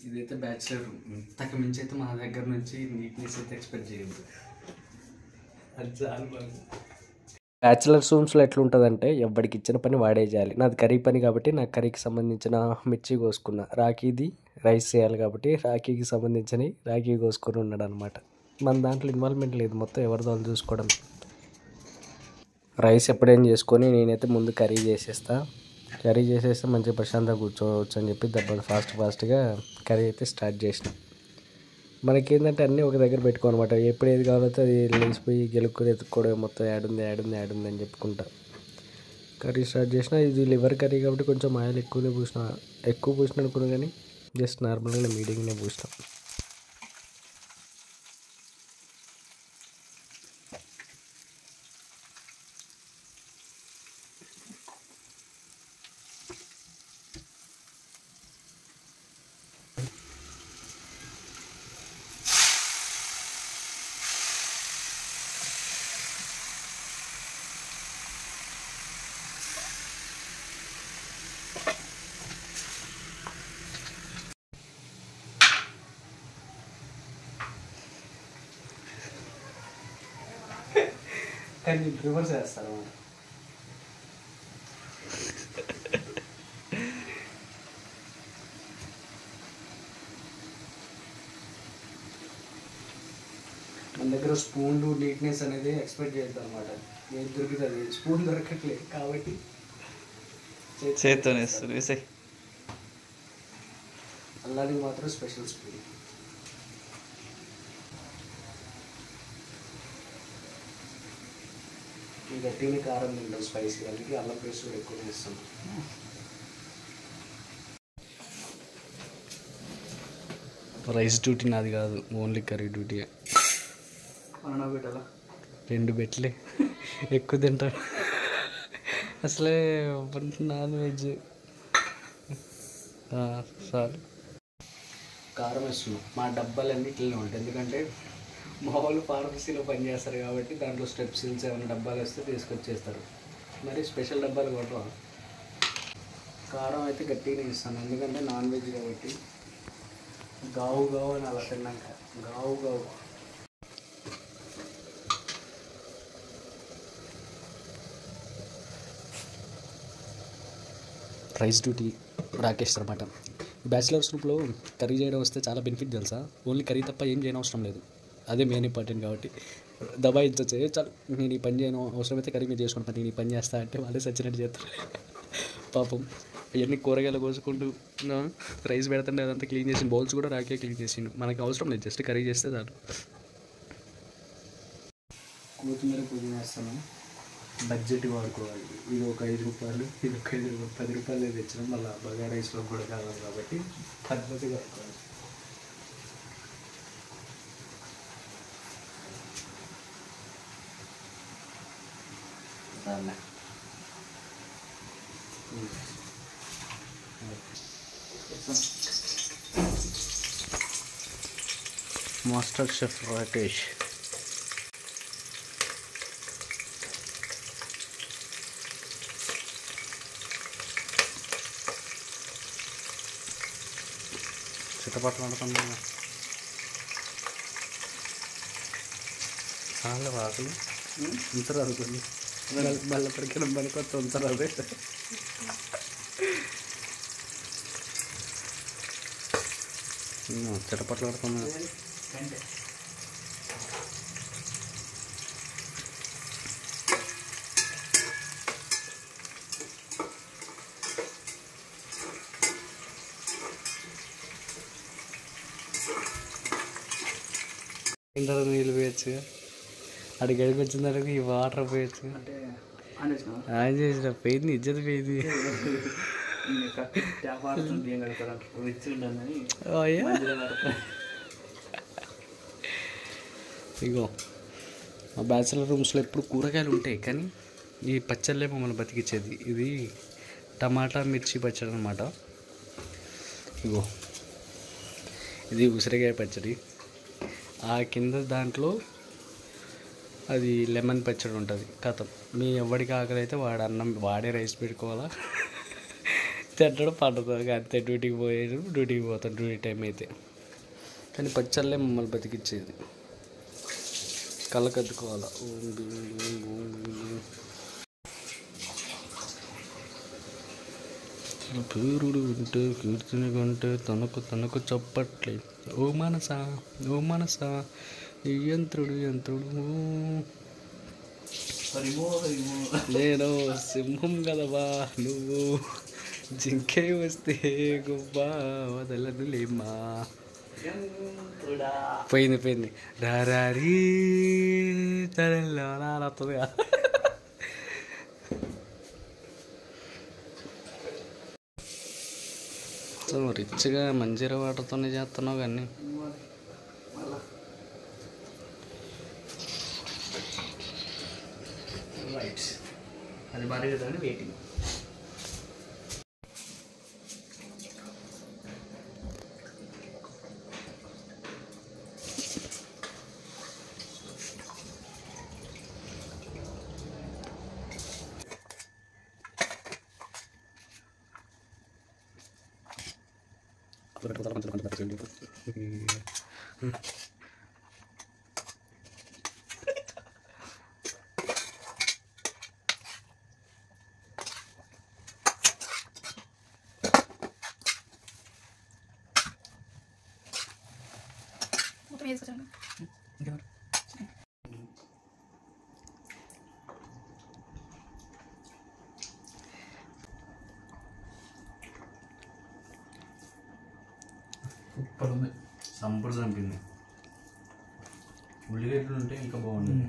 ఇదైతే bachelor room. ఇంతకు మించి అయితే మా దగ్గర నుంచి నీట్నెస్ అయితే ఎక్స్పెక్ట్ చేయదు. అది చాలా బాగుంది. బ్యాచిలర్స్ రూమ్స్లో ఎట్లుంటుందంటే ఎవరికి ఇచ్చిన పని వాడే చేయాలి. నాది కర్రీ పని కాబట్టి నాకు కర్రీకి సంబంధించిన మిర్చి కోసుకున్నా. రాఖీది రైస్ చేయాలి కాబట్టి రాఖీకి సంబంధించిన రాఖీ కోసుకొని ఉన్నాడు అనమాట. మన దాంట్లో ఇన్వాల్వ్మెంట్ లేదు, మొత్తం ఎవరిదో వాళ్ళు చూసుకోవడం. రైస్ ఎప్పుడైనా చేసుకొని నేనైతే ముందు కర్రీ చేసేస్తా. కర్రీ చేసేస్తే మంచిగా ప్రశాంతంగా కూర్చోవచ్చు అని చెప్పి ఫాస్ట్గా కర్రీ అయితే స్టార్ట్ చేసిన. మనకేంటంటే అన్నీ ఒక దగ్గర పెట్టుకోనమాట. ఎప్పుడు ఏది కావాలంటే అది లేచిపోయి గెలుక్కొని ఎత్తుక్కోవడం, మొత్తం యాడుంది అని చెప్పుకుంటా కర్రీ స్టార్ట్ చేసిన. ఇది లివర్ కర్రీ కాబట్టి కొంచెం ఆయిల్ ఎక్కువ పూసిన అనుకున్నా కానీ జస్ట్ నార్మల్గా మీడియంగానే పూసిన. కానీ రివర్స్ చేస్తారు అన్నమాట. మన దగ్గర స్పూన్లు నీట్నెస్ అనేది ఎక్స్పెక్ట్ చేయొద్దు అనమాట. ఏది దొరుకుతుంది, స్పూన్ దొరకట్లేదు కాబట్టి చేత్తోనే వేస్తాయి. అల్లానికి మాత్రం స్పెషల్ స్పూన్. ఈ గట్టిని కారం తింటాం స్పైసీ, అందుకే అల్లం పేస్ట్ కూడా ఎక్కువ వేస్తాం. రైస్ డ్యూటీ నాది కాదు, ఓన్లీ కర్రీ డ్యూటీ. పెట్టాలా 2 బెట్లే ఎక్కువ తింటాను అసలే నాన్ వెజ్. సారీ కారం వేస్తున్నాం. మా డబ్బాలన్నీ క్లీన్ ఉంటాయి, ఎందుకంటే మా వాళ్ళు ఫార్మసీలో పనిచేస్తారు కాబట్టి దాంట్లో స్టెప్సిల్స్ ఏమైనా డబ్బాలు వస్తే తీసుకొచ్చేస్తారు. మరి స్పెషల్ డబ్బాలు కొట్టవా. కారం అయితే గట్టిగానే ఇస్తాను, ఎందుకంటే నాన్ వెజ్ కాబట్టి. గావు అని అలా తిన్నాక గావు. రైస్ డ్యూటీ రాకేష్ అనమాట. బ్యాచిలర్స్ రూమ్లో కర్రీ చేయడం వస్తే చాలా బెనిఫిట్ తెలుసా. ఓన్లీ కర్రీ తప్ప ఏం చేయడం అవసరం లేదు, అదే మెయిన్ ఇంపార్టెంట్. కాబట్టి దబాయించచ్చు, చాలు నేను ఈ పని చేయను, అవసరమైతే కర్రీ మీరు చేసుకుంటాను, నేను ఈ పని చేస్తా అంటే వాళ్ళే సచ్చినట్టు చేస్తారు. పాపం ఇవన్నీ కూరగాయలు కోసుకుంటూ రైస్ పెడతాండి, అదంతా క్లీన్ చేసి బౌల్స్ కూడా రాకే క్లీన్ చేసిండు. మనకు అవసరం లేదు, జస్ట్ కర్రీ చేస్తే చాలు. కొత్తిమీర పుదీనా వేస్తాను, బడ్జెట్ వాడుకోవాలి. ఇది ఒక 5 రూపాయలు, ఇది ఒక 5 రూపాయలు, 10 రూపాయలు తెచ్చినాం. మళ్ళీ బగా రైస్లో కూడా కావాలి కాబట్టి పద్ధతిగా వాడుకోవాలి. Master chef Rakesh. చిట్టపట్లు ఆడుతున్నా చాలా వాసలు ఉంచరు అనుకుంది. మళ్ళీ పడికిన పనికొత్త ఉంచరు అదే. చిట్టపట్లు ఆడుతున్నా. ఇంటర్ నీళ్ళు పోయచ్చు, అడిగి అడిగి వచ్చిన తర్వాత ఈ వాటర్ పోయచ్చు. ఆయన చేసిన పోయింది, ఇజ్జత్ పోయింది. ఇగో మా బ్యాచిలర్ రూమ్స్లో ఎప్పుడు కూరగాయలు ఉంటాయి, కానీ ఈ పచ్చళ్ళే మమ్మల్ని బతికిచ్చేది. ఇది టమాటా మిర్చి పచ్చడి అనమాట. ఇగో ఇది ఉసిరికాయ పచ్చడి. ఆ కింద దాంట్లో అది లెమన్ పచ్చడి ఉంటుంది. కథం మీ ఎవరికి ఆకలి అయితే వాడే రైస్ పెట్టుకోవాలా, తింటాడు పండుతుంది అంతే. డ్యూటీకి పోతాడు డ్యూటీ టైం అయితే. కానీ పచ్చళ్ళే మమ్మల్ని బతికిచ్చేది. కళ్ళకద్దుకోవాలా. పేరుడు వింటే కీర్తిని కంటే తనకు చప్పట్లే. ఓ మనసా ఈ యంత్రుడు నేను సింహం కదవా నువ్వు జింకే వస్తే గుబ్బా వదలదులేమ్మా. పోయింది రారీ వస్తుందిగా. రిచ్గా మంజీరా వాటర్తోనే చేస్తున్నావు కానీ అది భారీ కదా వెయిటింగ్. సంపూర్ చంపింది. ఉల్లిగడ్డలు ఉంటే ఇంకా బాగుంటుంది.